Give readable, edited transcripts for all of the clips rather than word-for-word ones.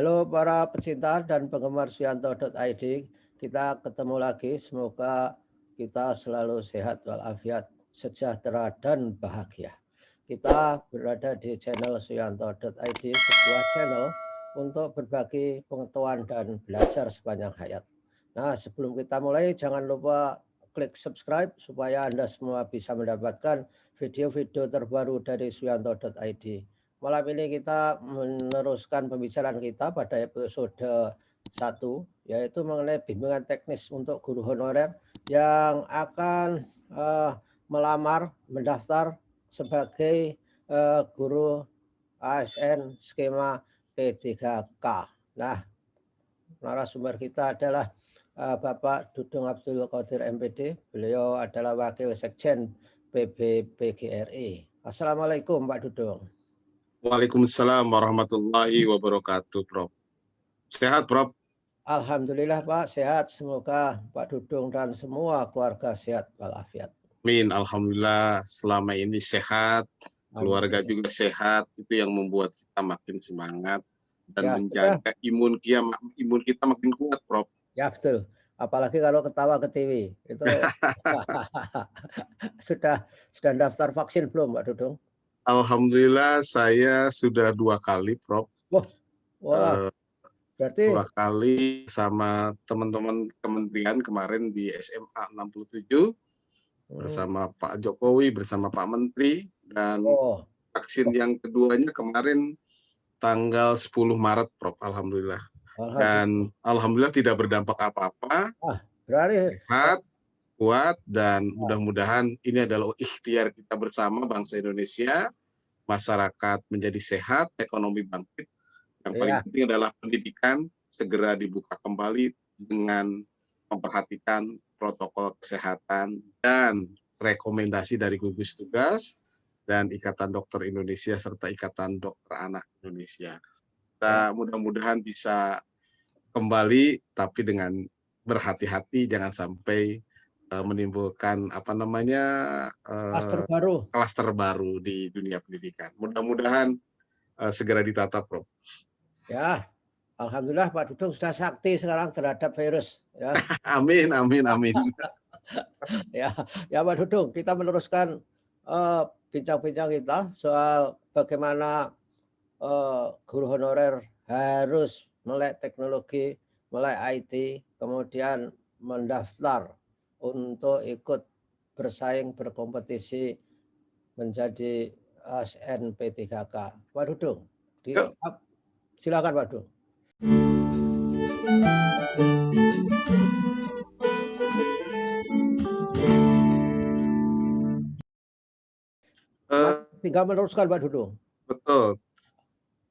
Halo para pecinta dan penggemar Suyanto.id, kita ketemu lagi. Semoga kita selalu sehat walafiat, sejahtera dan bahagia. Kita berada di channel Suyanto.id, sebuah channel untuk berbagi pengetahuan dan belajar sepanjang hayat. Nah, sebelum kita mulai, jangan lupa klik subscribe supaya Anda semua bisa mendapatkan video-video terbaru dari Suyanto.id. Malam ini kita meneruskan pembicaraan kita pada episode 1, yaitu mengenai bimbingan teknis untuk guru honorer yang akan melamar, mendaftar sebagai guru ASN skema P3K. Nah, narasumber kita adalah Bapak Dudung Abdul Qadir MPD. Beliau adalah Wakil Sekjen PBPGRI. Assalamualaikum Pak Dudung. Waalaikumsalam warahmatullahi wabarakatuh, Prof. Sehat, Prof? Alhamdulillah Pak, sehat. Semoga Pak Dudung dan semua keluarga sehat walafiat. Amin, alhamdulillah selama ini sehat, keluarga juga sehat. Itu yang membuat kita makin semangat dan Ya, menjaga imun kita makin kuat, Prof. Ya betul. Apalagi kalau ketawa ke TV. Itu sudah daftar vaksin belum Pak Dudung? Alhamdulillah saya sudah 2 kali, Prof. Wah, berarti 2 kali sama teman-teman kementerian kemarin di SMA 67 bersama Pak Jokowi, bersama Pak Menteri, dan vaksin yang keduanya kemarin tanggal 10 Maret, Prof. Alhamdulillah. Dan alhamdulillah tidak berdampak apa-apa, sehat, kuat, dan mudah-mudahan ini adalah ikhtiar kita bersama bangsa Indonesia, masyarakat menjadi sehat, ekonomi bangkit. Yang paling penting adalah pendidikan segera dibuka kembali dengan memperhatikan protokol kesehatan dan rekomendasi dari gugus tugas dan Ikatan Dokter Indonesia serta Ikatan Dokter Anak Indonesia. Kita mudah-mudahan bisa kembali, tapi dengan berhati-hati, jangan sampai menimbulkan klaster baru di dunia pendidikan. Mudah-mudahan segera ditata, Prof. Ya, alhamdulillah Pak Dudung sudah sakti sekarang terhadap virus. Ya. Amin, amin, amin. Ya Pak Dudung, kita meneruskan bincang-bincang kita soal bagaimana guru honorer harus melek teknologi, melek IT, kemudian mendaftar untuk ikut bersaing berkompetisi menjadi ASN P3K. Pak Dudung, silakan Pak Dudung. Tinggal meneruskan Pak Dudung. Betul.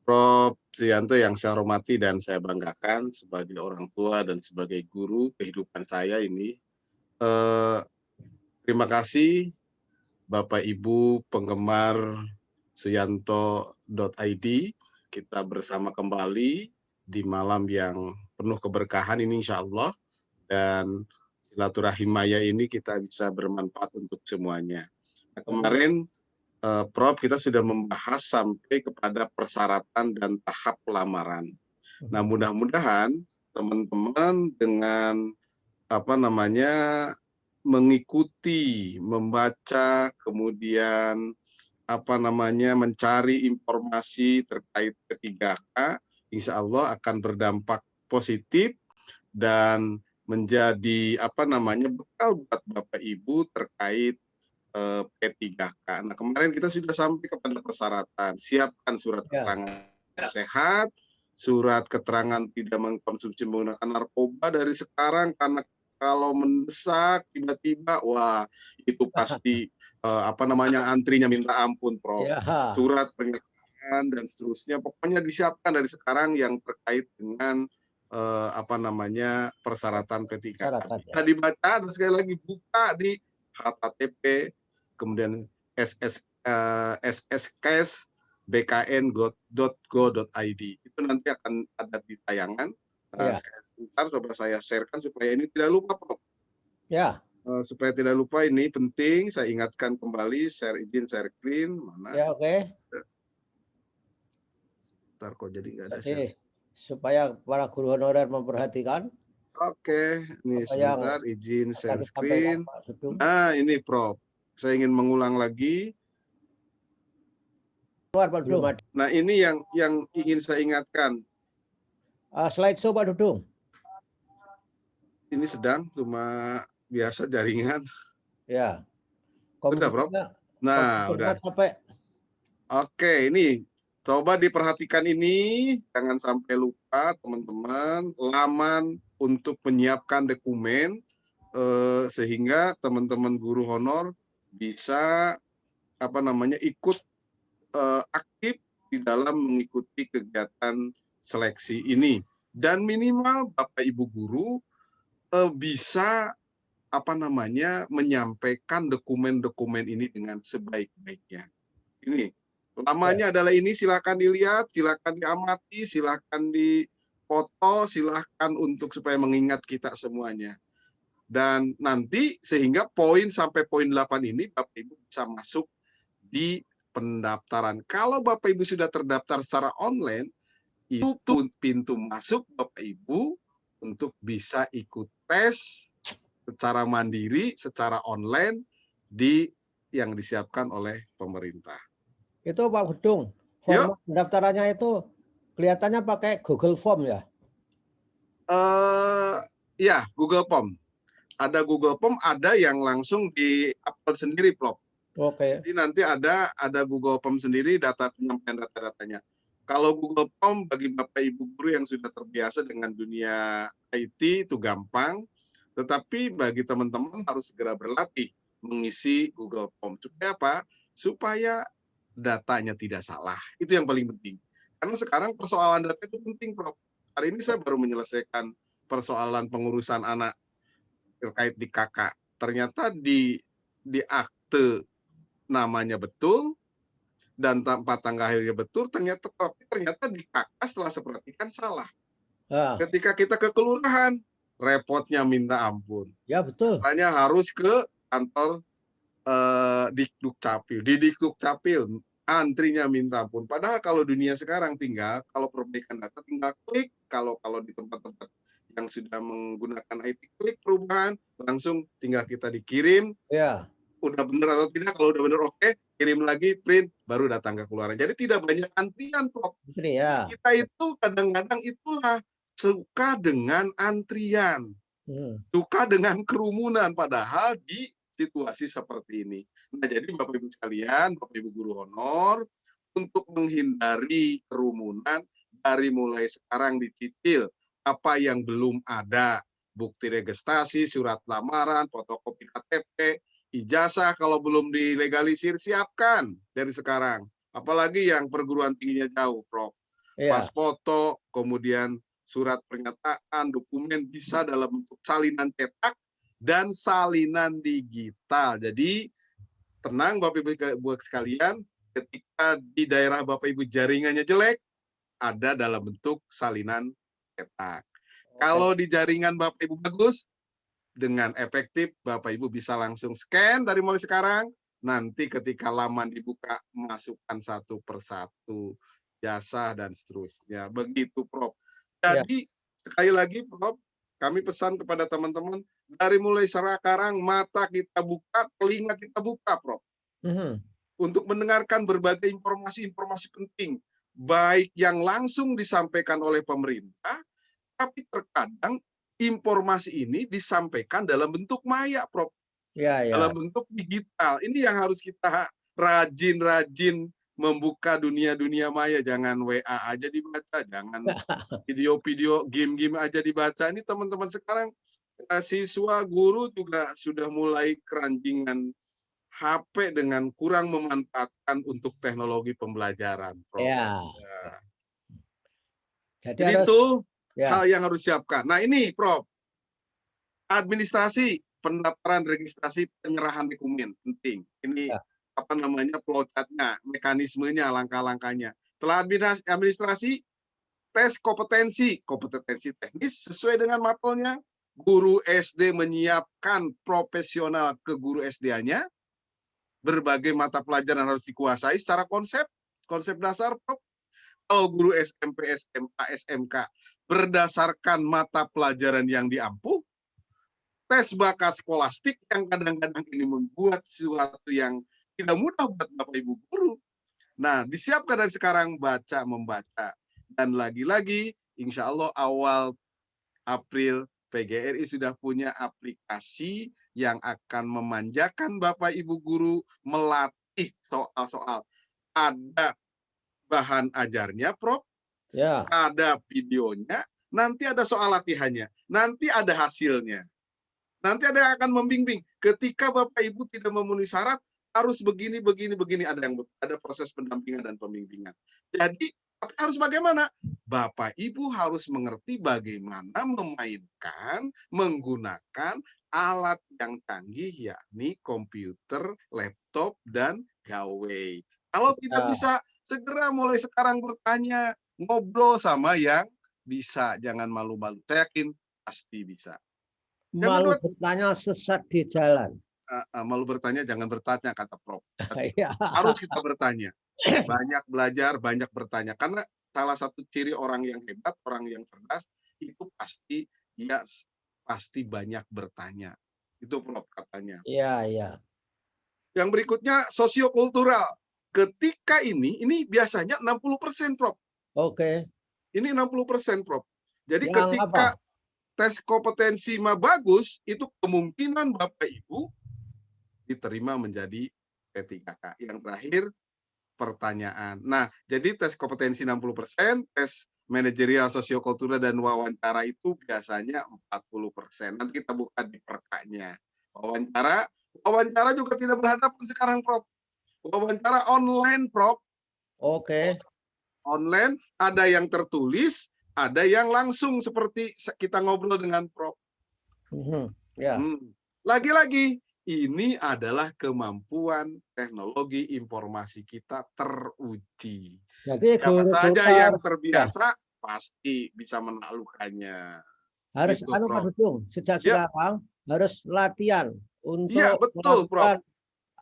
Prof. Suyanto yang saya hormati dan saya banggakan sebagai orang tua dan sebagai guru kehidupan saya ini. Terima kasih Bapak Ibu penggemar Suyanto.id. Kita bersama kembali di malam yang penuh keberkahan ini insya Allah. Dan silaturahim maya ini kita bisa bermanfaat untuk semuanya. Nah, kemarin Prof, kita sudah membahas sampai kepada persyaratan dan tahap lamaran. Nah, mudah-mudahan teman-teman dengan mengikuti, membaca, kemudian mencari informasi terkait P3K, insya Allah akan berdampak positif dan menjadi bekal buat Bapak Ibu terkait P3K. Nah, kemarin kita sudah sampai kepada persyaratan. Siapkan surat keterangan sehat, surat keterangan tidak mengkonsumsi menggunakan narkoba dari sekarang, karena kalau mendesak tiba-tiba, wah itu pasti antrinya minta ampun, Prof. Surat pernyataan dan seterusnya, pokoknya disiapkan dari sekarang yang terkait dengan persyaratan P3K. Bisa dibaca dan sekali lagi buka di http kemudian sskes.bkn.go.id. Itu nanti akan ada di tayangan. Sebentar coba saya sharekan supaya ini tidak lupa, Prof. Ya. Supaya tidak lupa, ini penting saya ingatkan kembali, izin share screen mana? Ya, oke. Ntar kok jadi nggak ada share. supaya para guru honorer memperhatikan Oke, ini apa yang sebentar izin akan share disampaikan screen. Pak Sugeng. Nah, ini Prof. Saya ingin mengulang lagi. Keluar Pak Dudung. Nah, ini yang ingin saya ingatkan. Slideshow Pak Dudung. Ini sedang cuma biasa jaringan. Ya. Udah, Prof. Nah, udah. Sampai. Oke, ini coba diperhatikan ini, jangan sampai lupa teman-teman, laman untuk menyiapkan dokumen sehingga teman-teman guru honor bisa ikut aktif di dalam mengikuti kegiatan seleksi ini, dan minimal Bapak Ibu guru bisa menyampaikan dokumen-dokumen ini dengan sebaik-baiknya. Ini lamanya adalah ini, silakan dilihat, silakan diamati, silakan difoto, silakan untuk supaya mengingat kita semuanya. Dan nanti sehingga poin sampai poin 8 ini Bapak Ibu bisa masuk di pendaftaran. Kalau Bapak Ibu sudah terdaftar secara online, itu pintu masuk Bapak Ibu untuk bisa ikut tes secara mandiri, secara online yang disiapkan oleh pemerintah. Itu Pak Dudung, format pendaftarannya itu kelihatannya pakai Google Form ya? Ya, Google Form. Ada Google Form, ada yang langsung di-upload sendiri, Prof. Oke. Jadi nanti ada Google Form sendiri, penyampaian data-datanya. Kalau Google Form bagi Bapak Ibu guru yang sudah terbiasa dengan dunia IT itu gampang, tetapi bagi teman-teman harus segera berlatih mengisi Google Form. Supaya apa? Supaya datanya tidak salah. Itu yang paling penting. Karena sekarang persoalan data itu penting, Prof. Hari ini saya baru menyelesaikan persoalan pengurusan anak terkait di KK. Ternyata di akte namanya betul dan tempat tanggal lahirnya betul, ternyata di KK setelah saya perhatikan salah. Ketika kita ke kelurahan, repotnya minta ampun. Ya betul. Hanya harus ke kantor Dikdukcapil. Di Dikdukcapil antrinya minta ampun. Padahal kalau dunia sekarang kalau perbaikan data tinggal klik, kalau di tempat-tempat yang sudah menggunakan IT, klik perubahan, langsung tinggal kita dikirim. Ya. Udah benar atau tidak, kalau udah benar oke, kirim lagi, print, baru datang ke kelurahan. Jadi tidak banyak antrian, Prof. Ya. Kita itu kadang-kadang itulah suka dengan antrian, suka dengan kerumunan, padahal di situasi seperti ini. Nah, jadi Bapak Ibu sekalian, Bapak Ibu guru honor, untuk menghindari kerumunan, dari mulai sekarang dicicil apa yang belum ada, bukti registrasi, surat lamaran, fotokopi KTP, ijazah kalau belum dilegalisir, siapkan dari sekarang. Apalagi yang perguruan tingginya jauh, Prof. Pas foto, kemudian surat pernyataan, dokumen bisa dalam bentuk salinan cetak dan salinan digital. Jadi tenang Bapak Ibu sekalian, ketika di daerah Bapak Ibu jaringannya jelek, ada dalam bentuk salinan cetak. Kalau di jaringan Bapak Ibu bagus, dengan efektif Bapak Ibu bisa langsung scan dari mulai sekarang. Nanti ketika laman dibuka, masukkan satu persatu jasa dan seterusnya. Begitu, Prof. Jadi sekali lagi, Prof, kami pesan kepada teman-teman, dari mulai sekarang mata kita buka, telinga kita buka, Prof. Untuk mendengarkan berbagai informasi-informasi penting, baik yang langsung disampaikan oleh pemerintah, tapi terkadang informasi ini disampaikan dalam bentuk maya, Prof. Dalam bentuk digital. Ini yang harus kita rajin-rajin membuka dunia-dunia maya. Jangan WA aja dibaca, jangan video-video game-game aja dibaca. Ini teman-teman sekarang siswa guru juga sudah mulai keranjingan HP dengan kurang memanfaatkan untuk teknologi pembelajaran, Prof. Jadi itu hal yang harus siapkan. Nah ini, Prof, administrasi pendaftaran, registrasi, penyerahan dokumen penting. Ini flowchart-nya, mekanismenya, langkah-langkahnya. Setelah administrasi, tes kompetensi teknis sesuai dengan mapelnya. Guru SD menyiapkan profesional ke guru SD-nya. Berbagai mata pelajaran harus dikuasai secara konsep dasar, Prof. kalau guru SMP, SMA, SMK berdasarkan mata pelajaran yang diampu, tes bakat skolastik yang kadang-kadang ini membuat sesuatu yang tidak mudah buat Bapak Ibu guru. Nah, disiapkan dari sekarang baca membaca. Dan lagi-lagi, insya Allah awal April PGRI sudah punya aplikasi yang akan memanjakan Bapak Ibu guru melatih soal-soal. Ada bahan ajarnya, Prof. Ya. Ada videonya, nanti ada soal latihannya, nanti ada hasilnya. Nanti ada yang akan membimbing. Ketika Bapak Ibu tidak memenuhi syarat, harus begini, begini, begini. Ada proses pendampingan dan pembimbingan. Jadi, harus bagaimana? Bapak Ibu harus mengerti bagaimana memainkan, menggunakan alat yang canggih, yakni komputer, laptop, dan gawai. Kalau tidak bisa, segera mulai sekarang bertanya, ngobrol sama yang bisa. Jangan malu-malu. Saya yakin pasti bisa. Malu bertanya sesat di jalan. Malu bertanya jangan bertanya, kata Prof. Ya. Harus kita bertanya. Banyak belajar, banyak bertanya. Karena salah satu ciri orang yang hebat, orang yang cerdas, itu pasti banyak bertanya. Itu Prof katanya. Iya, iya. Yang berikutnya sosiokultural. Ketika ini biasanya 60%, Prof. Oke. Ini 60%, Prof. Jadi Yang ketika apa? tes kompetensi bagus, itu kemungkinan Bapak Ibu diterima menjadi P3K. Yang terakhir, pertanyaan. Nah, jadi tes kompetensi 60%, tes manajerial, sosiokultural, dan wawancara itu biasanya 40%. Nanti kita buka di perkanya. Wawancara juga tidak berhadapan sekarang, Prof. Wawancara online, Prof. Oke. Online, ada yang tertulis, ada yang langsung seperti kita ngobrol dengan Prof. Ya. Lagi-lagi, ini adalah kemampuan teknologi informasi kita teruji. Jadi Siapa saja yang terbiasa ya, pasti bisa menaklukkannya. harus Gitu, Pak Prof. Dudung, sejak Ya, sekarang harus latihan iya untuk betul, Prof.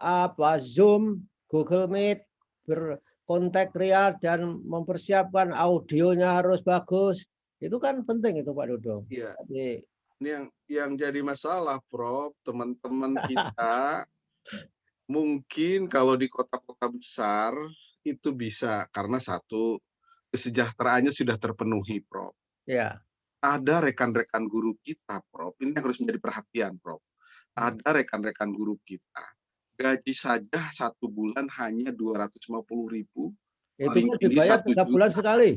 melakukan Zoom, Google Meet, berkontak real dan mempersiapkan audionya harus bagus. Itu kan penting itu Pak Dudung. Iya. Jadi, Ini yang jadi masalah, Prof. Teman-teman kita mungkin kalau di kota-kota besar itu bisa karena satu kesejahteraannya sudah terpenuhi, Prof. ya. Ada rekan-rekan guru kita, Prof. Ini yang harus menjadi perhatian, Prof. Ada rekan-rekan guru kita, gaji saja 1 bulan hanya 250.000, Itu paling pun tinggi dibayar 1 3 bulan juta. sekali.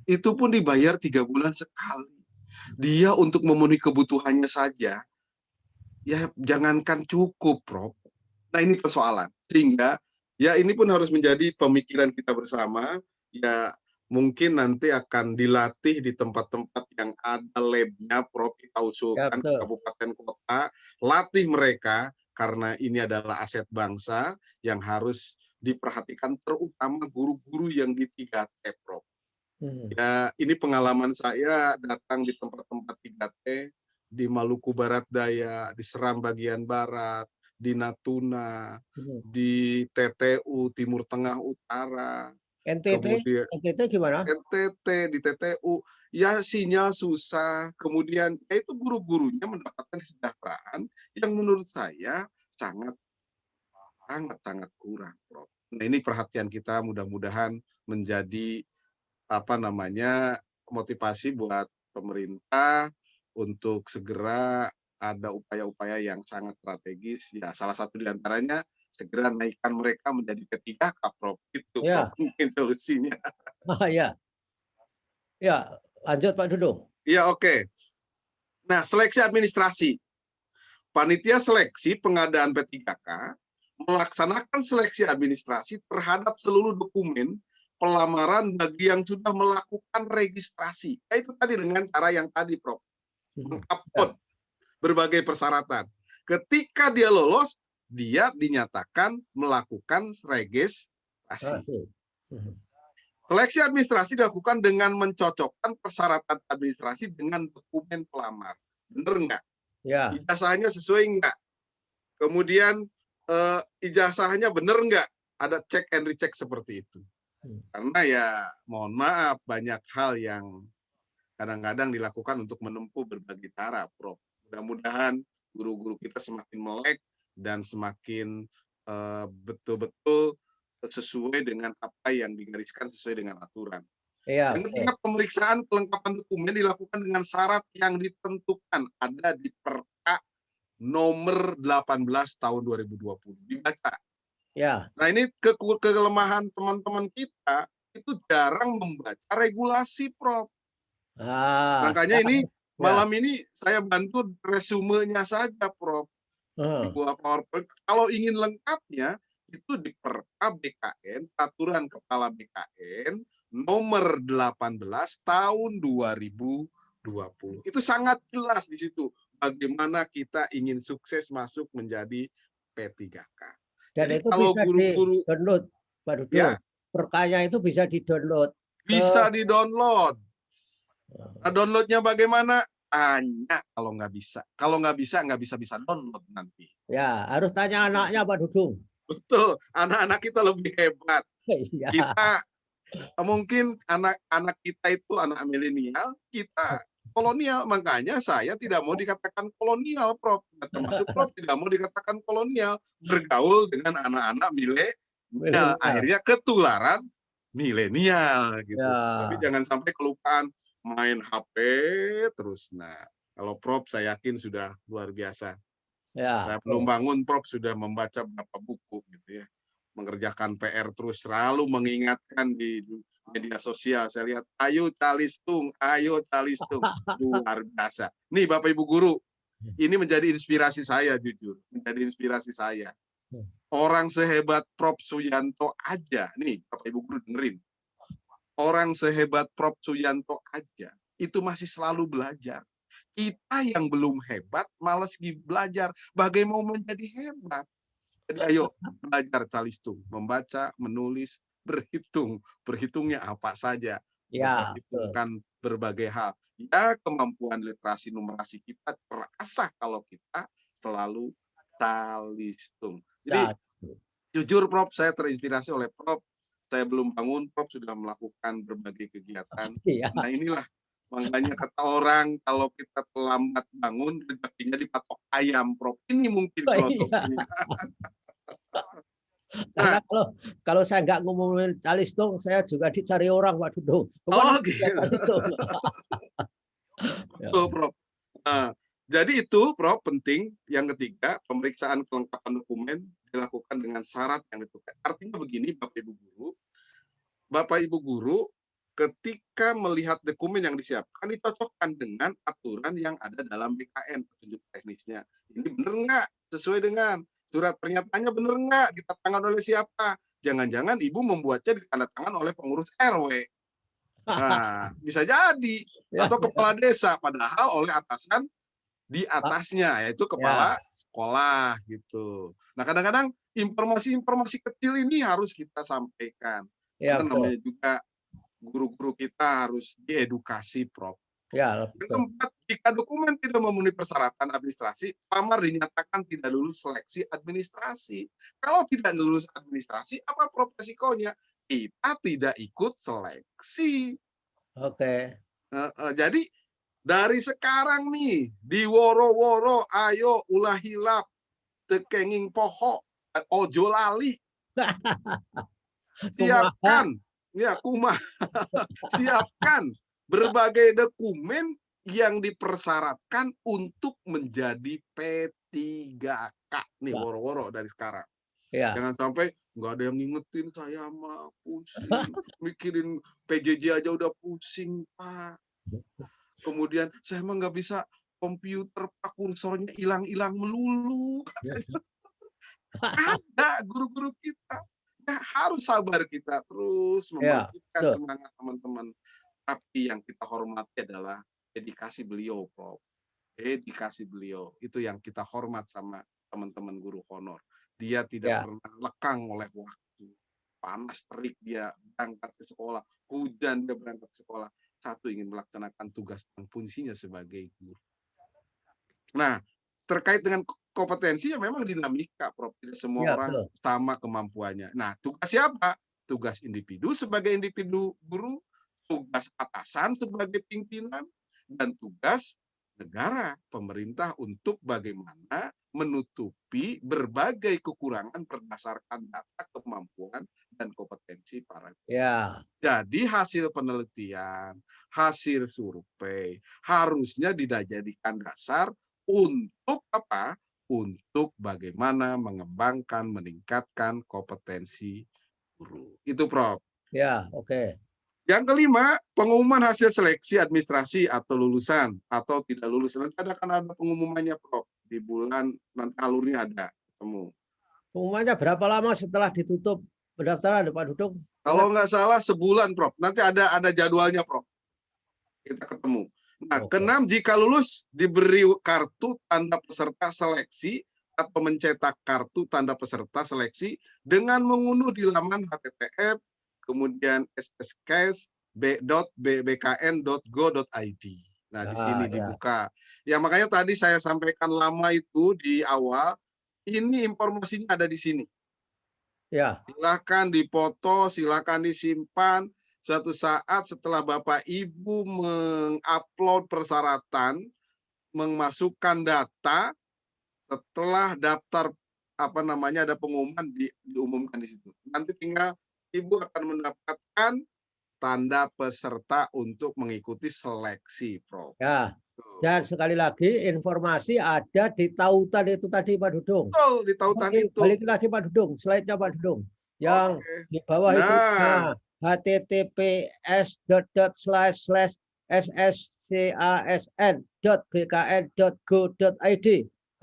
Itu pun dibayar 3 bulan sekali. Dia untuk memenuhi kebutuhannya saja, ya jangankan cukup, Prof. Nah ini persoalan. Sehingga ya ini pun harus menjadi pemikiran kita bersama. Ya mungkin nanti akan dilatih di tempat-tempat yang ada lab-nya, Prof. Kita Ya, usulkan ke betul. kabupaten kota, latih mereka karena ini adalah aset bangsa yang harus diperhatikan, terutama guru-guru yang di 3T, Prof. Ya, ini pengalaman saya datang di tempat-tempat 3T, di Maluku Barat Daya, di Seram bagian Barat, di Natuna, di TTU Timur Tengah Utara, kemudian NTT gimana? NTT, di TTU, ya sinyal susah, kemudian ya itu guru-gurunya mendapatkan kesejahteraan yang menurut saya sangat kurang, Prof. Nah ini perhatian kita, mudah-mudahan menjadi motivasi buat pemerintah untuk segera ada upaya-upaya yang sangat strategis. Ya, salah satu di antaranya segera naikkan mereka menjadi P3K, Prof. Itu, Prof. Ya. Mungkin solusinya. Ya. Ya, lanjut Pak Dudung. Ya, oke. Nah, seleksi administrasi. Panitia seleksi pengadaan P3K melaksanakan seleksi administrasi terhadap seluruh dokumen pelamaran bagi yang sudah melakukan registrasi. Itu tadi dengan cara yang tadi, Prof. Mengupload berbagai persyaratan. Ketika dia lolos, dia dinyatakan melakukan registrasi. Seleksi administrasi dilakukan dengan mencocokkan persyaratan administrasi dengan dokumen pelamar. Benar nggak? Ya. Ijazahnya sesuai nggak? Kemudian ijazahnya benar nggak? Ada cek and recheck seperti itu. Karena ya mohon maaf banyak hal yang kadang-kadang dilakukan untuk menempuh berbagai cara, Prof. Mudah-mudahan guru-guru kita semakin melek dan semakin betul-betul sesuai dengan apa yang digariskan sesuai dengan aturan. Iya, Yang ketiga, pemeriksaan kelengkapan dokumen dilakukan dengan syarat yang ditentukan ada di Perka nomor 18 tahun 2020. Dibaca. ya. Nah, ini kelemahan teman-teman kita itu jarang membaca regulasi, Prof. Makanya ini Ya. malam ini saya bantu resumenya saja, Prof. Di Heeh. buah PowerPoint. Kalau ingin lengkapnya itu di Perka BKN, Peraturan Kepala BKN nomor 18 tahun 2020. Itu sangat jelas di situ bagaimana kita ingin sukses masuk menjadi P3K. Dan Jadi itu kalau bisa guru-guru di-download, Pak Dudung. ya Perkanya itu bisa di-download ke bisa di-download. Nah, downloadnya bagaimana? Tanya kalau nggak bisa. Kalau nggak bisa download nanti. ya, harus tanya anaknya Pak Dudung. Betul, anak-anak kita lebih hebat. Iya. Kita mungkin anak-anak kita itu anak milenial, kita kolonial. Makanya saya tidak mau dikatakan kolonial, Prof. Termasuk Prof tidak mau dikatakan kolonial. Bergaul dengan anak-anak milenial. Milenial. Akhirnya ketularan milenial gitu. Tapi Ya, jangan sampai kelupaan main HP terus. Nah, kalau Prof saya yakin sudah luar biasa. ya. Saya belum bangun, Prof sudah membaca berapa buku gitu ya. Mengerjakan PR terus selalu mengingatkan di media sosial. Saya lihat, ayo Calistung, ayo Calistung. Luar biasa. Nih Bapak Ibu Guru, ini menjadi inspirasi saya jujur. Menjadi inspirasi saya. Orang sehebat Prof Suyanto aja, nih Bapak Ibu Guru dengerin. Orang sehebat Prof Suyanto aja, itu masih selalu belajar. Kita yang belum hebat, malas belajar. Bagaimana mau menjadi hebat? Jadi ayo belajar Calistung, membaca, menulis, berhitung. Berhitungnya apa saja, Ya, betul. memperhitungkan berbagai hal. Ya, kemampuan literasi numerasi kita terasah kalau kita selalu Calistung. Jadi Ya. jujur Prof, saya terinspirasi oleh Prof. Saya belum bangun, Prof sudah melakukan berbagai kegiatan. Iya. Nah inilah makanya kata orang kalau kita terlambat bangun rezekinya dipatok ayam, Prof. Ini mungkin Oh, iya. filosofinya. Karena Nah, kalau saya nggak ngomongin Calistung, saya juga dicari orang Pak Dudung. Kemana oh ya gitu. Calistung? Ya. Betul, Prof. Nah, jadi itu Prof penting. Yang ketiga, pemeriksaan kelengkapan dokumen dilakukan dengan syarat yang ditentukan. Artinya begini, Bapak Ibu Guru, ketika melihat dokumen yang disiapkan dicocokkan dengan aturan yang ada dalam BKN petunjuk teknisnya. Ini benar nggak sesuai dengan surat pernyataannya, benar nggak ditandatangani oleh siapa? Jangan-jangan ibu membuatnya ditandatangan oleh pengurus RW. Nah, bisa jadi Ya, atau ya. kepala desa, padahal oleh atasan di Pak. atasnya yaitu Ya, kepala sekolah gitu. Nah, kadang-kadang informasi-informasi kecil ini harus kita sampaikan. ya Karena betul. namanya juga guru-guru kita harus diedukasi, Prof. Ya, Yang betul. keempat, jika dokumen tidak memenuhi persyaratan administrasi, pelamar dinyatakan tidak lulus seleksi administrasi. Kalau tidak lulus administrasi, apa Prof resikonya? Kita tidak ikut seleksi. Oke. Jadi dari sekarang nih, di woro-woro, ayo ulah hilap, tekenging poho, ojo lali, Kumaha. siapkan, ya kumah, siapkan berbagai dokumen yang dipersyaratkan untuk menjadi P3K. Nih, Ya, woro-woro dari sekarang. ya. Jangan sampai nggak ada yang ngingetin saya mah pusing, mikirin PJJ aja udah pusing, Pak. Kemudian saya emang nggak bisa komputer Pak, kursornya hilang-hilang melulu. Ada guru-guru kita. Ya, harus sabar kita terus Ya, membangkitkan betul. semangat teman-teman. Tapi yang kita hormati adalah dedikasi beliau, Prof. Dedikasi beliau. Itu yang kita hormat sama teman-teman guru honor. Dia tidak Ya. pernah lekang oleh waktu. Panas terik dia berangkat ke sekolah, hujan dia berangkat ke sekolah. Satu, ingin melaksanakan tugas dan fungsinya sebagai guru. Nah, terkait dengan kompetensi ya memang dinamika, Prof. Tidak semua Ya, orang betul. sama kemampuannya. Nah, tugas siapa? tugas individu sebagai individu guru, tugas atasan sebagai pimpinan, dan tugas negara, pemerintah untuk bagaimana menutupi berbagai kekurangan berdasarkan data, kemampuan, dan kompetensi para. Ya. Jadi hasil penelitian, hasil survei harusnya dijadikan dasar untuk apa? Untuk bagaimana mengembangkan, meningkatkan kompetensi guru. Itu, Prof. Ya, oke. Yang kelima, pengumuman hasil seleksi administrasi atau lulusan atau tidak lulus. Nanti akan ada pengumumannya, Prof. Di bulan nanti alurnya ada ketemu. Pengumumannya berapa lama setelah ditutup pendaftaran, Pak Dudung? Kalau nggak salah sebulan, Prof. Nanti ada jadwalnya, Prof. Kita ketemu. Nah, keenam, jika lulus diberi kartu tanda peserta seleksi atau mencetak kartu tanda peserta seleksi dengan mengunduh di laman http kemudian ssks.bbkn.go.id. Nah, di sini dibuka. Ya, makanya tadi saya sampaikan lama itu di awal, ini informasinya ada di sini. Ya. Silakan dipoto, silakan disimpan. Suatu saat setelah Bapak Ibu mengupload persyaratan, memasukkan data, setelah daftar ada pengumuman diumumkan di situ. Nanti tinggal Ibu akan mendapatkan tanda peserta untuk mengikuti seleksi, Prof. Ya. Dan sekali lagi informasi ada di tautan itu tadi, Pak Dudung. Betul, di tautan itu. Balik lagi Pak Dudung, slide-nya Pak Dudung. Yang di bawah itu https://sscasn.bkn.go.id.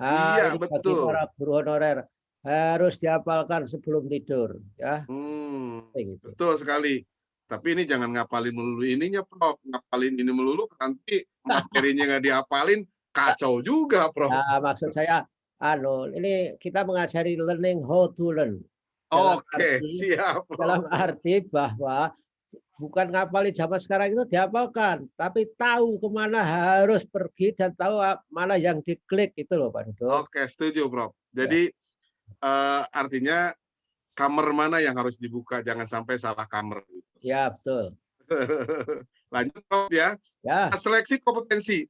Iya, ini betul. bagi para guru honorer harus dihafalkan sebelum tidur, ya. Gitu. Betul sekali. Tapi ini jangan ngapalin melulu ininya, Prof. Ngapalin ini melulu nanti materinya nggak dihafalin, kacau juga, Prof. Nah, maksud saya, ini kita mengajari learning how to learn. Oke, siap. Dalam arti bahwa bukan ngapalin zaman sekarang itu dihafalkan, tapi tahu kemana harus pergi dan tahu mana yang diklik itu loh, Pak Dudung. Oke, setuju, Prof. Jadi artinya kamar mana yang harus dibuka, jangan sampai salah kamar. Ya, betul. Lanjut, Prof, ya. Seleksi kompetensi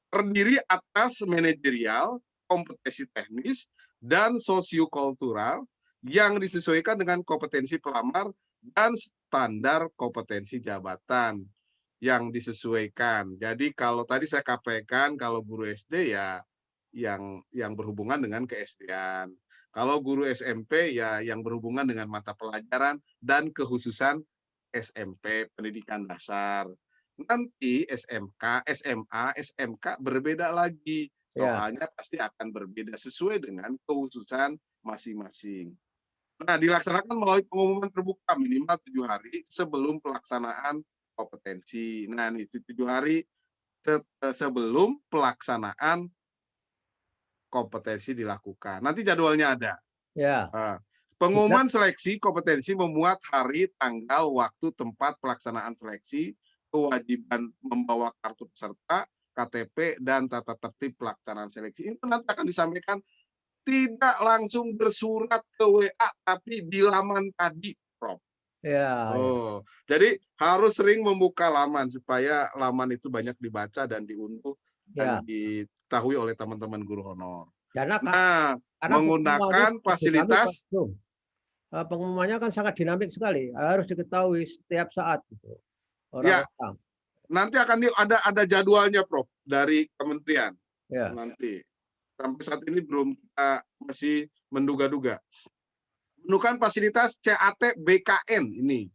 terdiri atas manajerial, kompetensi teknis, dan sosiokultural yang disesuaikan dengan kompetensi pelamar dan standar kompetensi jabatan yang disesuaikan. Jadi kalau tadi saya sampaikan kalau guru SD ya yang berhubungan dengan ke-SD-an. Kalau guru SMP ya yang berhubungan dengan mata pelajaran dan kekhususan SMP pendidikan dasar. Nanti SMK, SMA, SMK berbeda lagi. Soalnya pasti akan berbeda sesuai dengan kekhususan masing-masing. Nah, dilaksanakan melalui pengumuman terbuka minimal 7 hari sebelum pelaksanaan kompetensi. Nah, ini 7 hari sebelum pelaksanaan kompetensi dilakukan. Nanti jadwalnya ada. Ya. Pengumuman seleksi kompetensi memuat hari, tanggal, waktu, tempat pelaksanaan seleksi, kewajiban membawa kartu peserta, KTP, dan tata tertib pelaksanaan seleksi. Itu nanti akan disampaikan tidak langsung bersurat ke WA, tapi di laman tadi, Prof. Ya. Jadi harus sering membuka laman supaya laman itu banyak dibaca dan diunduh dan diketahui oleh teman-teman guru honor. Nah, menggunakan fasilitas pengumumannya kan sangat dinamik sekali, harus diketahui setiap saat gitu. Orang-orang. Nanti akan ada jadwalnya, Prof, dari kementerian. Nanti sampai saat ini belum, kita masih menduga-duga. Menggunakan fasilitas CAT BKN ini.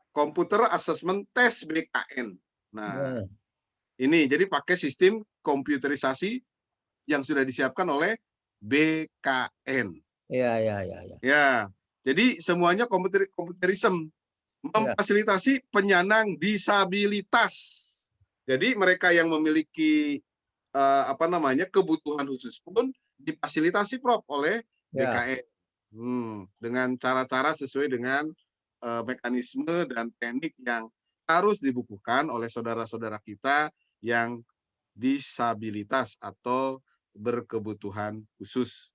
Computer Assessment Test BKN. Nah, ini jadi pakai sistem komputerisasi yang sudah disiapkan oleh BKN. Ya, jadi semuanya komputerisme, memfasilitasi penyandang disabilitas. Jadi mereka yang memiliki kebutuhan khusus pun difasilitasi, Prof, oleh BKN. Dengan cara-cara sesuai dengan mekanisme dan teknik yang harus dibukukan oleh saudara-saudara kita yang disabilitas atau berkebutuhan khusus.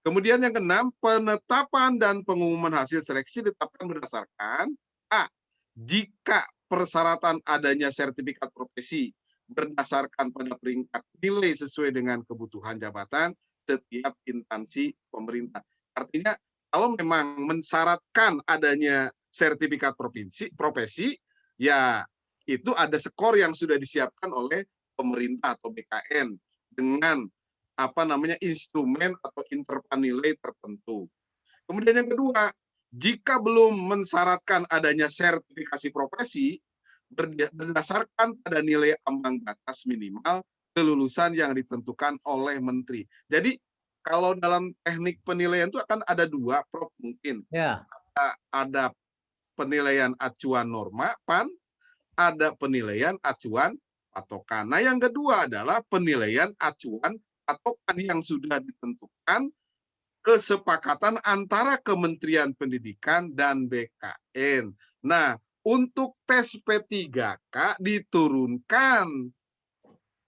Kemudian yang keenam, penetapan dan pengumuman hasil seleksi ditetapkan berdasarkan A. Jika persyaratan adanya sertifikat profesi berdasarkan pada peringkat nilai sesuai dengan kebutuhan jabatan setiap instansi pemerintah. Artinya kalau memang mensyaratkan adanya sertifikat profesi, ya itu ada skor yang sudah disiapkan oleh pemerintah atau BKN dengan instrumen atau interval nilai tertentu. Kemudian yang kedua, jika belum mensyaratkan adanya sertifikasi profesi berdasarkan pada nilai ambang batas minimal kelulusan yang ditentukan oleh menteri. Jadi kalau dalam teknik penilaian itu akan ada dua, Prof, mungkin. Ya. Ada penilaian acuan norma PAN, ada penilaian acuan patokan. Nah, yang kedua adalah penilaian acuan patokan yang sudah ditentukan kesepakatan antara Kementerian Pendidikan dan BKN. Nah, untuk tes P3K diturunkan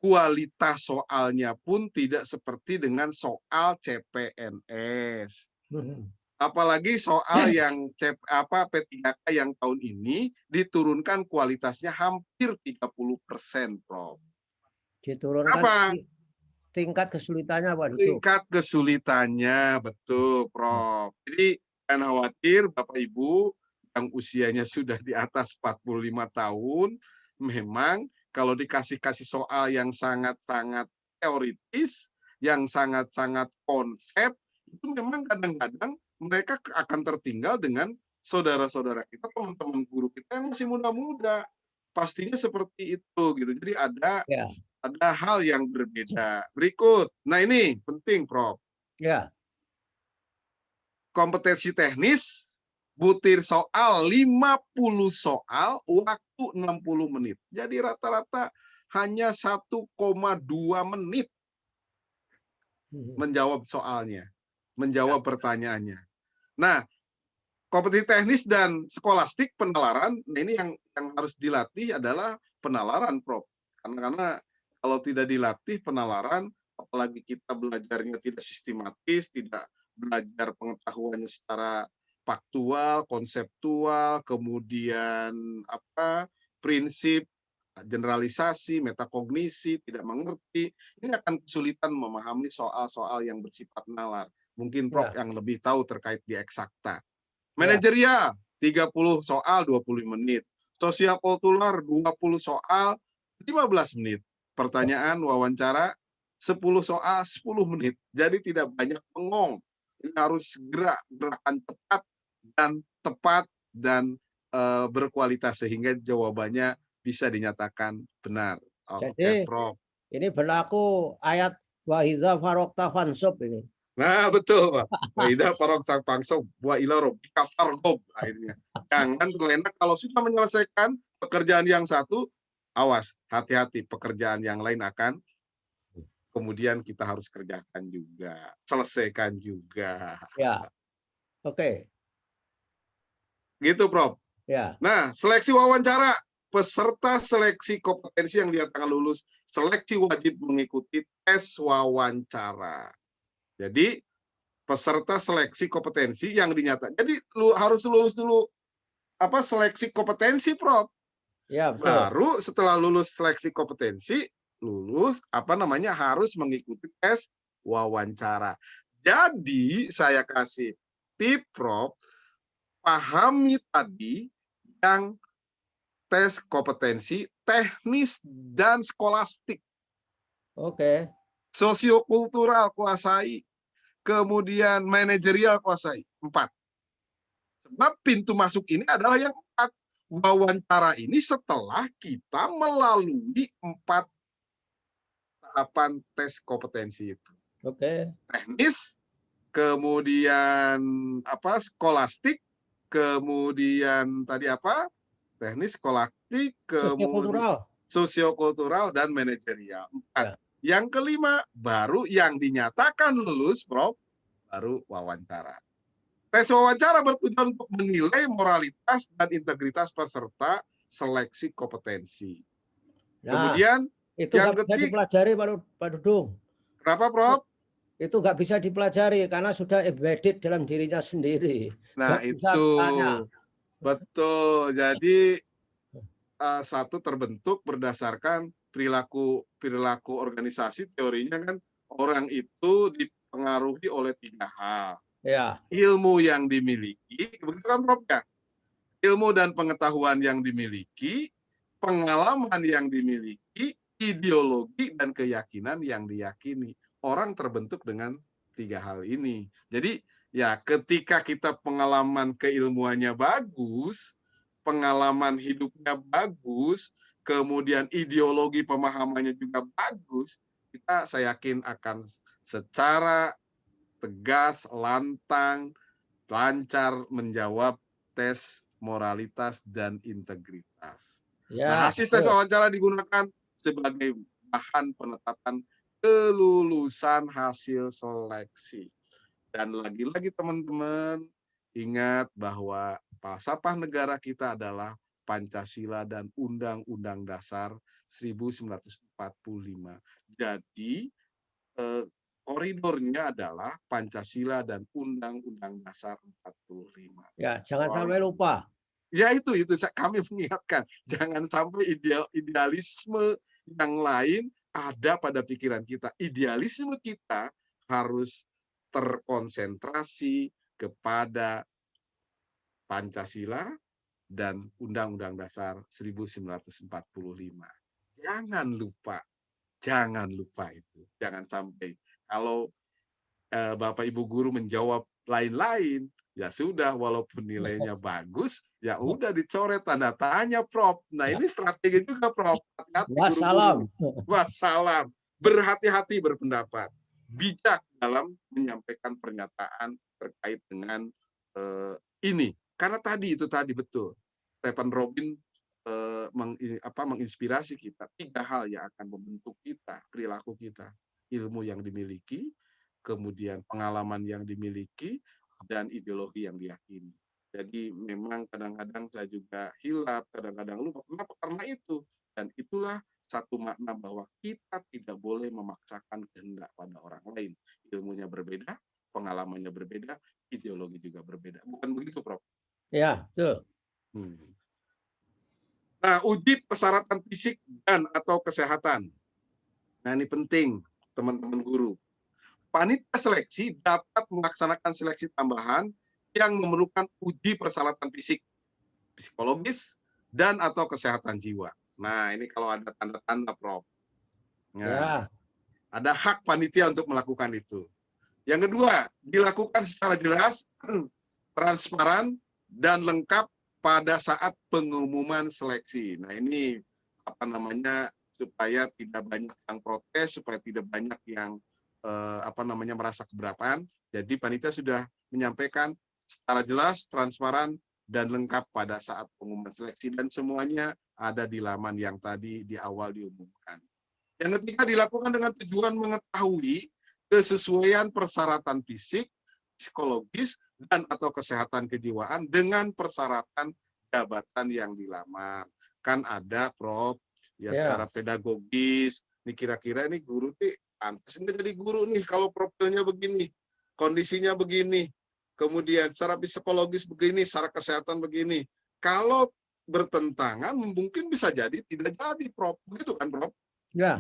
kualitas soalnya pun tidak seperti dengan soal CPNS. Apalagi soal yang P3K yang tahun ini diturunkan kualitasnya hampir 30%, Prof. Diturunkan Apa? Tingkat kesulitannya apa itu? Tingkat kesulitannya, betul, Prof. Jadi jangan khawatir Bapak Ibu yang usianya sudah di atas 45 tahun, memang kalau dikasih soal yang sangat-sangat teoritis, yang sangat-sangat konsep, itu memang kadang-kadang mereka akan tertinggal dengan saudara-saudara kita, teman-teman guru kita yang masih muda-muda. Pastinya seperti itu gitu. Jadi ada hal yang berbeda. Berikut. Nah, ini penting, Prof. Ya. Kompetensi teknis, butir soal 50 soal, waktu 60 menit. Jadi rata-rata hanya 1,2 menit menjawab soalnya, menjawab pertanyaannya. Nah, kompetensi teknis dan skolastik penalaran, nah ini yang harus dilatih adalah penalaran, Prof. Karena kalau tidak dilatih penalaran, apalagi kita belajarnya tidak sistematis, tidak belajar pengetahuannya secara faktual, konseptual, kemudian prinsip, generalisasi, metakognisi, tidak mengerti, ini akan kesulitan memahami soal-soal yang bersifat nalar. Mungkin Prof yang lebih tahu terkait di eksakta. Manajerial 30 soal 20 menit. Sosial kultural 20 soal 15 menit. Pertanyaan wawancara 10 soal 10 menit. Jadi tidak banyak bengong. Ini harus segera gerakan tepat dan berkualitas sehingga jawabannya bisa dinyatakan benar. Jadi, Prof. Ini berlaku ayat wa idza faraqta fansub ini. Nah, betul, Pak. Wa idza faraqta fansub wa ila rabbika farghab akhirnya. Jangan terlena kalau sudah menyelesaikan pekerjaan yang satu, awas, hati-hati pekerjaan yang lain akan kemudian kita harus kerjakan juga, selesaikan juga. Ya. Oke. Gitu, Prof. Ya. Nah, seleksi wawancara. Peserta seleksi kompetensi yang dinyatakan lulus seleksi wajib mengikuti tes wawancara. Jadi peserta seleksi kompetensi yang dinyatakan. Jadi harus lulus dulu seleksi kompetensi, Prof. Ya, betul. Baru setelah lulus seleksi kompetensi, harus mengikuti tes wawancara. Jadi saya kasih tip, Prof, pahami tadi yang tes kompetensi teknis dan skolastik. Oke. Sosiokultural kuasai, kemudian manajerial kuasai. 4. Sebab pintu masuk ini adalah yang 4. Wawancara ini setelah kita melalui 4 tahapan tes kompetensi itu. Oke. Teknis, kemudian skolastik, kemudian tadi teknis, skolastik, kemudian sosiokultural dan manajerial. 4. Ya. Yang kelima, baru yang dinyatakan lulus, Prof, baru wawancara. Tes wawancara bertujuan untuk menilai moralitas dan integritas peserta seleksi kompetensi. Nah, kemudian itu yang ketiga dipelajari Pak Dudung. Kenapa, Prof? itu nggak bisa dipelajari karena sudah embedded dalam dirinya sendiri. Nah, Nggak bisa bertanya. betul. Jadi satu terbentuk berdasarkan perilaku organisasi. Teorinya kan orang itu dipengaruhi oleh 3 hal. Ya. Ilmu yang dimiliki, begitu kan Prof ya? Ilmu dan pengetahuan yang dimiliki, pengalaman yang dimiliki, ideologi dan keyakinan yang diyakini. Orang terbentuk dengan 3 hal ini. Jadi ya ketika kita pengalaman keilmuannya bagus, pengalaman hidupnya bagus, kemudian ideologi pemahamannya juga bagus, kita saya yakin akan secara tegas, lantang, lancar menjawab tes moralitas dan integritas. Ya, Nah, hasil tes wawancara digunakan sebagai bahan penetapan kelulusan hasil seleksi. Dan lagi-lagi teman-teman, ingat bahwa falsafah negara kita adalah Pancasila dan Undang-Undang Dasar 1945. Jadi, koridornya adalah Pancasila dan Undang-Undang Dasar 45. Ya, jangan sampai lupa. Ya itu kami mengingatkan, jangan sampai idealisme yang lain ada pada pikiran kita. Idealisme kita harus terkonsentrasi kepada Pancasila dan Undang-Undang Dasar 1945. Jangan lupa itu. Jangan sampai kalau Bapak Ibu guru menjawab lain-lain, ya sudah, walaupun nilainya bagus, ya udah dicoret tanda tanya, Prof. Nah, ini strategi juga, Prof. Hati-hati guru-guru. Wassalam. Berhati-hati berpendapat. Bijak dalam menyampaikan pernyataan terkait dengan ini. Karena itu tadi betul. Stephen Robin menginspirasi kita. 3 hal yang akan membentuk kita, perilaku kita. Ilmu yang dimiliki, kemudian pengalaman yang dimiliki, dan ideologi yang diyakini. Jadi memang kadang-kadang saya juga hilap, kadang-kadang lupa. Kenapa? Karena itu. Dan itulah satu makna bahwa kita tidak boleh memaksakan kehendak pada orang lain. Ilmunya berbeda, pengalamannya berbeda, ideologi juga berbeda. Bukan begitu, Prof? Ya, betul. Nah, uji persyaratan fisik dan atau kesehatan. Nah, ini penting, teman-teman guru. Panitia seleksi dapat melaksanakan seleksi tambahan yang memerlukan uji persyaratan fisik, psikologis, dan atau kesehatan jiwa. Nah, ini kalau ada tanda-tanda, Prof. Nah, ada hak panitia untuk melakukan itu. Yang kedua, dilakukan secara jelas, transparan, dan lengkap pada saat pengumuman seleksi. Nah, ini supaya tidak banyak yang protes, supaya tidak banyak yang merasa keberatan. Jadi panitia sudah menyampaikan secara jelas, transparan, dan lengkap pada saat pengumuman seleksi, dan semuanya ada di laman yang tadi di awal diumumkan. Yang ketiga, dilakukan dengan tujuan mengetahui kesesuaian persyaratan fisik, psikologis, dan atau kesehatan kejiwaan dengan persyaratan jabatan yang dilamar. Kan ada, Prof, ya secara pedagogis, nih kira-kira ini guru nih pantas nggak jadi guru nih kalau profilnya begini, kondisinya begini, kemudian secara psikologis begini, secara kesehatan begini. Kalau bertentangan mungkin bisa jadi tidak jadi, Prof. Begitu kan, Prof? Ya,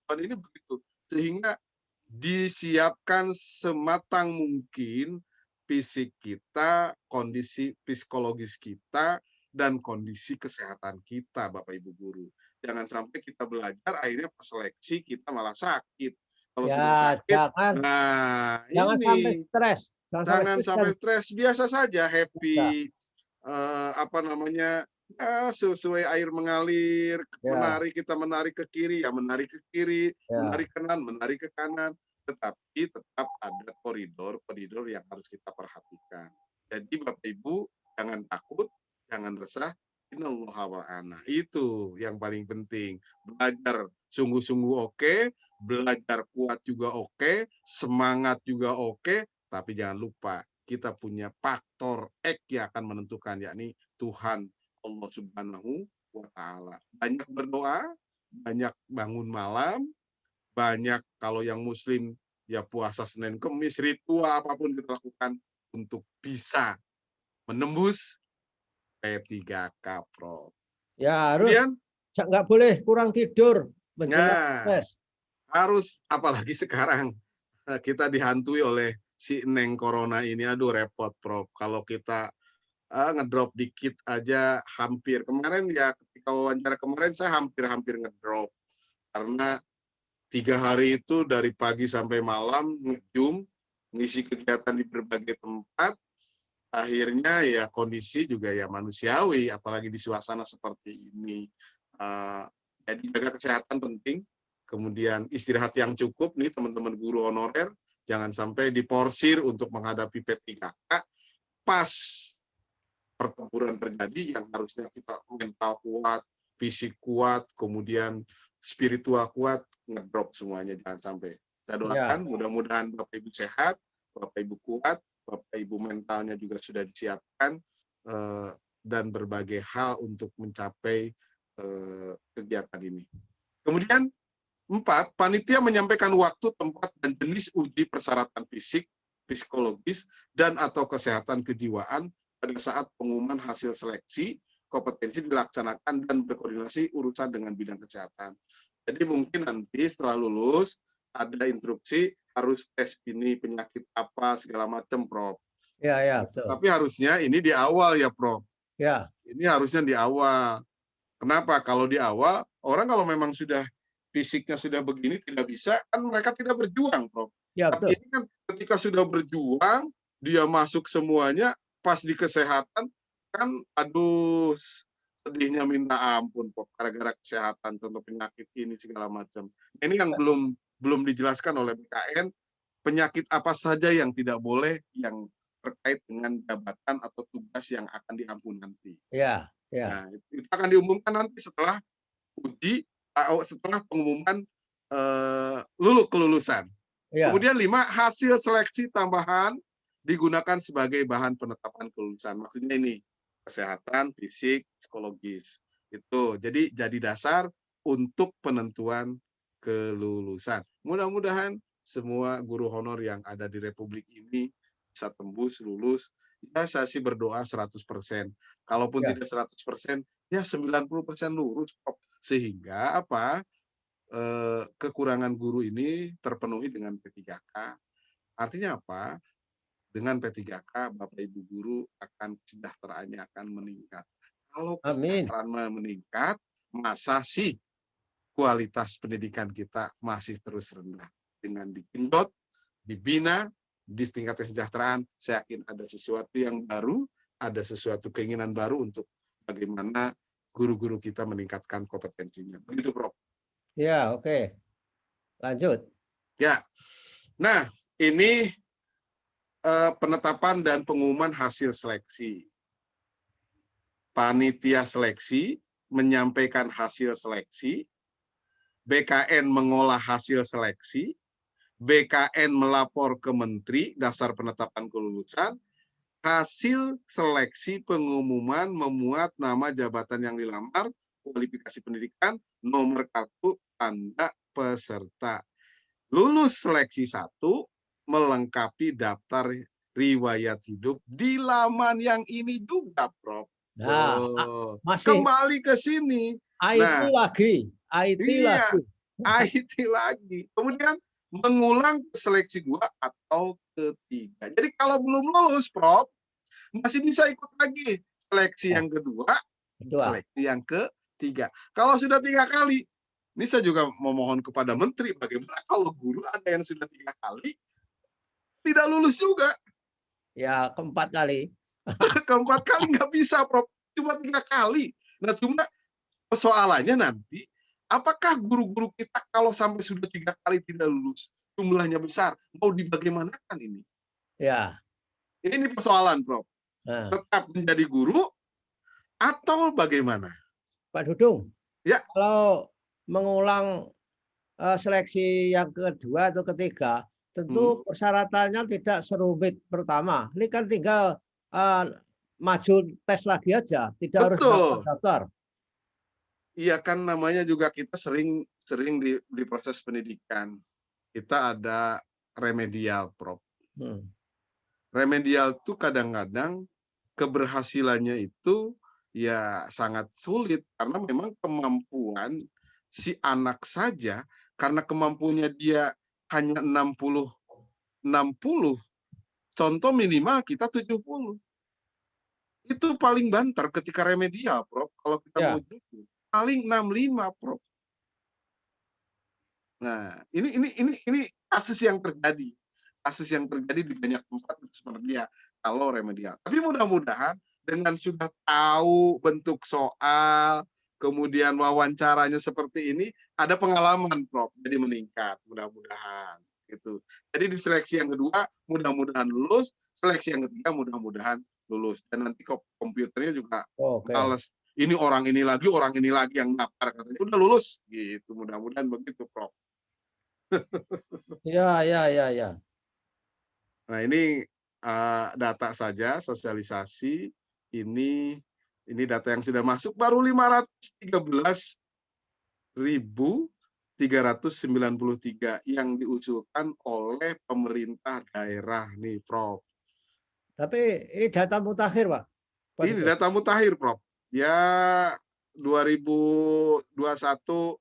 ada ini begitu. Sehingga disiapkan sematang mungkin fisik kita, kondisi psikologis kita, dan kondisi kesehatan kita, Bapak Ibu guru. Jangan sampai kita belajar akhirnya pas seleksi kita malah sakit. Kalau sudah sakit, jangan sampai stres. Jangan sampai stres, biasa saja happy, sesuai air mengalir, kita menarik ke kiri, ya menarik ke kiri, menarik ke kanan, menarik ke kanan. Tetapi tetap ada koridor yang harus kita perhatikan. Jadi Bapak Ibu jangan takut, jangan resah. Innallaha ma'ana. Itu yang paling penting. Belajar sungguh-sungguh oke, belajar kuat juga oke, semangat juga oke, tapi jangan lupa kita punya faktor X yang akan menentukan, yakni Tuhan Allah Subhanahu wa Ta'ala. Banyak berdoa, banyak bangun malam, banyak kalau yang Muslim ya puasa Senin Kemis, ritual apapun kita lakukan untuk bisa menembus P3K, Prof. Ya harus, Kemudian, nggak boleh kurang tidur menjelang nah, tes. harus apalagi sekarang kita dihantui oleh si Neng Corona ini, aduh repot, Prof. Kalau kita ngedrop dikit aja hampir. Kemarin ya ketika wawancara kemarin saya hampir ngedrop. Karena 3 hari itu dari pagi sampai malam ngejum, ngisi kegiatan di berbagai tempat, akhirnya ya kondisi juga ya manusiawi, apalagi di suasana seperti ini. Jadi jaga kesehatan penting, kemudian istirahat yang cukup nih teman-teman guru honorer, jangan sampai diporsir untuk menghadapi P3K, pas pertempuran terjadi yang harusnya kita mental kuat, fisik kuat, kemudian spiritual kuat, ngedrop semuanya, jangan sampai. Saya Ya, doakan mudah-mudahan Bapak Ibu sehat, Bapak Ibu kuat, Bapak Ibu mentalnya juga sudah disiapkan, dan berbagai hal untuk mencapai kegiatan ini. Kemudian 4, panitia menyampaikan waktu, tempat, dan jenis uji persyaratan fisik, psikologis, dan atau kesehatan kejiwaan pada saat pengumuman hasil seleksi kompetensi dilaksanakan dan berkoordinasi urusan dengan bidang kesehatan. Jadi mungkin nanti setelah lulus ada instruksi harus tes ini penyakit apa segala macam, Prof. ya, betul. Tapi harusnya ini di awal ya, Prof. Ya, Ini harusnya di awal. Kenapa? Kalau di awal, orang kalau memang sudah fisiknya sudah begini tidak bisa, kan mereka tidak berjuang, Prof. ya Tapi betul. ini kan ketika sudah berjuang, dia masuk semuanya, pas di kesehatan, kan aduh, sedihnya minta ampun, Prof. Gara-gara kesehatan, contoh penyakit ini segala macam. Ini yang belum dijelaskan oleh BKN, penyakit apa saja yang tidak boleh yang terkait dengan jabatan atau tugas yang akan diampun nanti. Ya, ya, Nah, itu akan diumumkan nanti setelah uji, setelah pengumuman kelulusan. ya. Kemudian 5, hasil seleksi tambahan digunakan sebagai bahan penetapan kelulusan. Maksudnya ini kesehatan, fisik, psikologis. Itu jadi dasar untuk penentuan kelulusan. Mudah-mudahan semua guru honor yang ada di Republik ini bisa tembus lulus. Ya, saya sih berdoa 100%. Kalaupun Ya. tidak 100%, ya 90% lulus. Sehingga apa? Kekurangan guru ini terpenuhi dengan P3K. Artinya apa? Dengan P3K, Bapak Ibu guru akan kesejahteraannya akan meningkat. Kalau Amin. kesejahteraan meningkat, masa sih kualitas pendidikan kita masih terus rendah? Dengan digenjot, dibina, di tingkat kesejahteraan, saya yakin ada sesuatu yang baru, ada sesuatu keinginan baru untuk bagaimana guru-guru kita meningkatkan kompetensinya. Begitu, Prof. Ya, oke. Lanjut. Ya, nah ini penetapan dan pengumuman hasil seleksi. Panitia seleksi menyampaikan hasil seleksi, BKN mengolah hasil seleksi, BKN melapor ke Menteri dasar penetapan kelulusan, hasil seleksi pengumuman memuat nama jabatan yang dilamar, kualifikasi pendidikan, nomor kartu tanda peserta. Lulus seleksi 1, melengkapi daftar riwayat hidup di laman yang ini juga, Prof. Nah, masih Kembali ke sini. IT Nah, lagi. IT iya, lagi. IT lagi. Kemudian mengulang seleksi 2 atau ketiga. Jadi kalau belum lulus, Prof, masih bisa ikut lagi seleksi Ya, yang kedua, kedua. seleksi yang ketiga. Kalau sudah 3 kali, ini saya juga memohon kepada Menteri, bagaimana kalau guru ada yang sudah 3 kali, tidak lulus juga. Ya, keempat kali. Keempat kali nggak bisa, Prof. Cuma 3 kali. Nah, cuma persoalannya nanti, apakah guru-guru kita kalau sampai sudah 3 kali tidak lulus, jumlahnya besar, mau dibagaimanakan ini? Ya. Ini persoalan, Prof. Nah, Tetap menjadi guru atau bagaimana? Pak Dudung, Ya, kalau mengulang seleksi yang kedua atau ketiga, tentu persyaratannya tidak serumit pertama. Ini kan tinggal maju tes lagi aja, tidak harus betul. daftar. Iya kan namanya juga kita sering di proses pendidikan. Kita ada remedial, Prof. Hmm. Remedial itu kadang-kadang keberhasilannya itu ya sangat sulit karena memang kemampuan si anak saja, karena kemampuannya dia hanya 60, contoh minimal kita 70. Itu paling banter ketika remedial, Prof. Kalau kita mau Ya. jujur, paling 65, Prof. Nah, ini kasus yang terjadi. Kasus yang terjadi di banyak tempat seperti dia kalau remedial. Tapi mudah-mudahan dengan sudah tahu bentuk soal, kemudian wawancaranya seperti ini, ada pengalaman, Prof. Jadi meningkat, mudah-mudahan gitu. Jadi di seleksi yang kedua mudah-mudahan lulus, seleksi yang ketiga mudah-mudahan lulus. Dan nanti komputernya juga males. Ini orang ini lagi yang daftar katanya udah lulus gitu. Mudah-mudahan begitu, Prof. Ya. Nah, ini data saja sosialisasi ini data yang sudah masuk baru 513.393 yang diusulkan oleh pemerintah daerah nih, Prof. Tapi ini data mutakhir, Pak. Ini data mutakhir, Prof. Ya 2021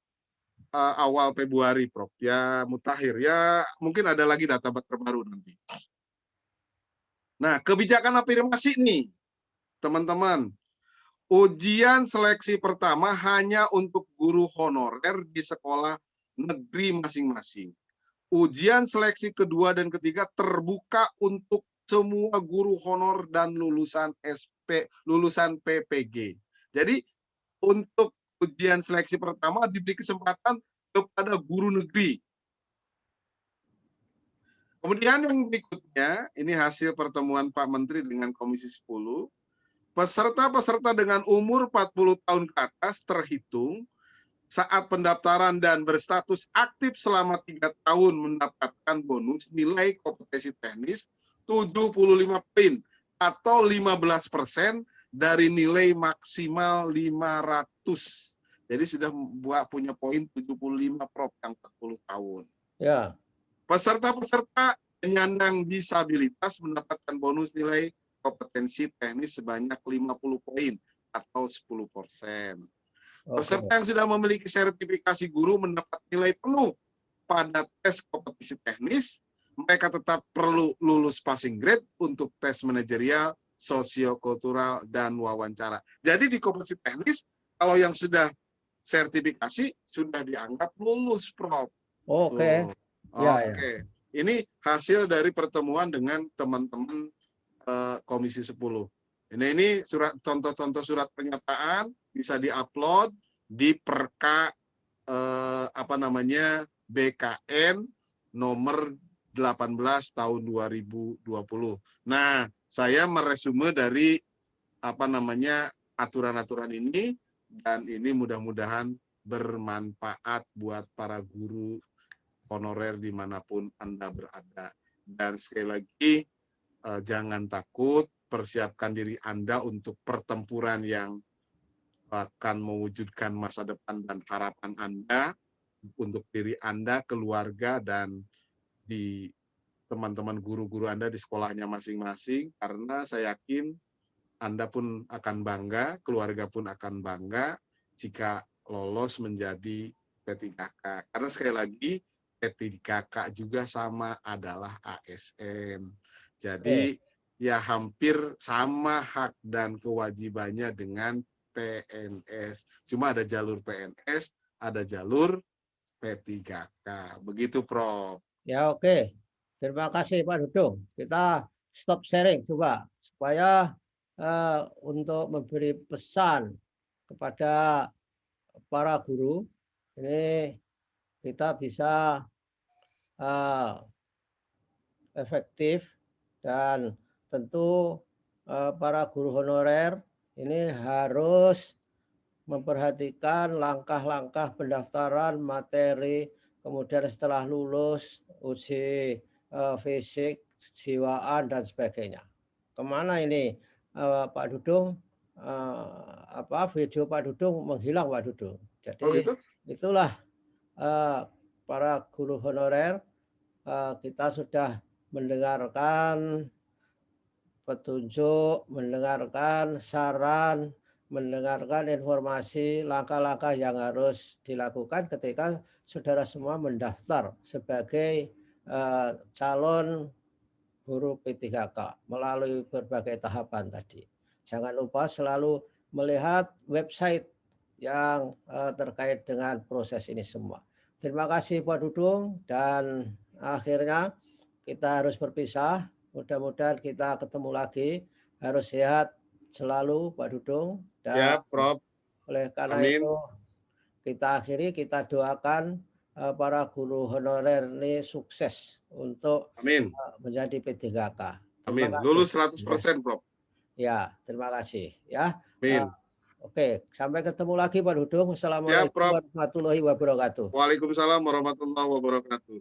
awal Februari, Prof. Ya mutakhir. Ya mungkin ada lagi data terbaru nanti. Nah, kebijakan afirmasi nih, teman-teman. Ujian seleksi pertama hanya untuk guru honorer di sekolah negeri masing-masing. Ujian seleksi kedua dan ketiga terbuka untuk semua guru honor dan lulusan lulusan PPG. Jadi untuk ujian seleksi pertama diberi kesempatan kepada guru negeri. Kemudian yang berikutnya, ini hasil pertemuan Pak Menteri dengan Komisi 10. Peserta-peserta dengan umur 40 tahun ke atas terhitung saat pendaftaran dan berstatus aktif selama 3 tahun mendapatkan bonus nilai kompetensi teknis 75 poin atau 15% dari nilai maksimal 500. Jadi sudah punya poin 75, Prof, yang 40 tahun. Ya. Peserta-peserta penyandang disabilitas mendapatkan bonus nilai kompetensi teknis sebanyak 50 poin atau 10%. Peserta yang sudah memiliki sertifikasi guru mendapat nilai penuh pada tes kompetensi teknis, mereka tetap perlu lulus passing grade untuk tes manajerial, sosiokultural, dan wawancara. Jadi di kompetensi teknis, kalau yang sudah sertifikasi, sudah dianggap lulus, Prof. Oke. Oke. Ini hasil dari pertemuan dengan teman-teman Komisi 10. Ini surat contoh-contoh surat pernyataan bisa diupload di Perka BKN nomor 18 tahun 2020. Nah, saya meresume dari aturan-aturan ini, dan ini mudah-mudahan bermanfaat buat para guru honorer dimanapun Anda berada. Dan sekali lagi, jangan takut, persiapkan diri Anda untuk pertempuran yang akan mewujudkan masa depan dan harapan Anda untuk diri Anda, keluarga, dan di teman-teman guru-guru Anda di sekolahnya masing-masing, karena saya yakin Anda pun akan bangga, keluarga pun akan bangga jika lolos menjadi P3K. Karena sekali lagi, P3K juga sama, adalah ASN. Jadi ya hampir sama hak dan kewajibannya dengan PNS. Cuma ada jalur PNS, ada jalur P3K. Begitu, Prof. Ya, oke. Terima kasih Pak Dudung. Kita stop sharing coba supaya untuk memberi pesan kepada para guru ini kita bisa efektif, dan tentu para guru honorer ini harus memperhatikan langkah-langkah pendaftaran materi, kemudian setelah lulus uji fisik, jiwaan, dan sebagainya. Kemana ini Pak Dudung? Video Pak Dudung menghilang, Pak Dudung. Jadi gitu? itulah para guru honorer kita sudah mendengarkan petunjuk, mendengarkan saran, mendengarkan informasi langkah-langkah yang harus dilakukan ketika saudara semua mendaftar sebagai calon guru P3K melalui berbagai tahapan tadi. Jangan lupa selalu melihat website yang terkait dengan proses ini semua. Terima kasih Pak Dudung, dan akhirnya kita harus berpisah. Mudah-mudahan kita ketemu lagi. Harus sehat selalu Pak Dudung. Dan Ya, Prof. Oleh karena Amin. itu kita akhiri, kita doakan para guru honorer ini sukses untuk Amin. menjadi P3K. Amin. Lulus 100%, Prof. Ya, terima kasih. Ya. Amin. Oke, sampai ketemu lagi Pak Dudung. Assalamualaikum warahmatullahi wabarakatuh. Waalaikumsalam warahmatullahi wabarakatuh.